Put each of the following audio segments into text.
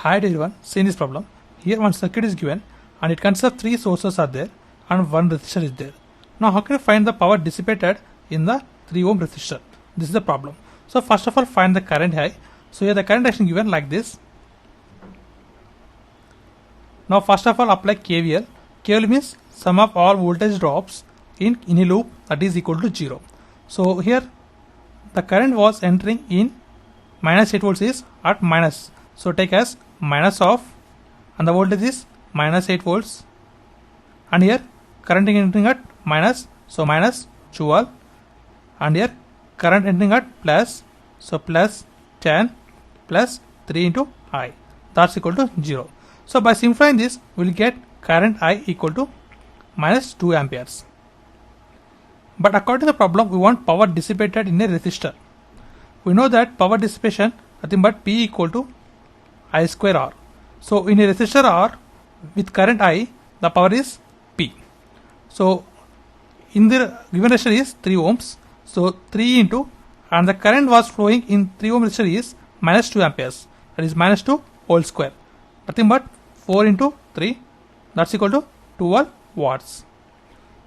Hi everyone, see in this problem. Here one circuit is given and it consists of 3 sources are there and 1 resistor is there. Now how can you find the power dissipated in the 3 ohm resistor? This is the problem. So first of all find the current I. So here the current is given like this. Now first of all apply KVL. KVL means sum of all voltage drops in a loop that is equal to 0. So here the current was entering in minus 8 volts is at minus. So take as minus of and the voltage is minus 8 volts and here current entering at minus, so minus 12 and here current entering at plus, so plus 10 plus 3 into I, that's equal to 0. So by simplifying this we will get current I equal to minus 2 amperes. But according to the problem we want power dissipated in a resistor. We know that power dissipation nothing but P equal to I square R. So in a resistor R with current I, the power is P. So in the given resistor is 3 ohms. So 3 into and the current was flowing in 3 ohm resistor is minus 2 amperes. That is minus 2 whole square. Nothing but 4 into 3, that's equal to 12 watts.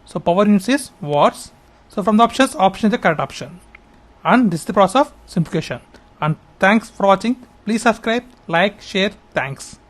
So power units is watts. So from the options, option is the correct option. And this is the process of simplification. And thanks for watching. Please subscribe, like, share. Thanks.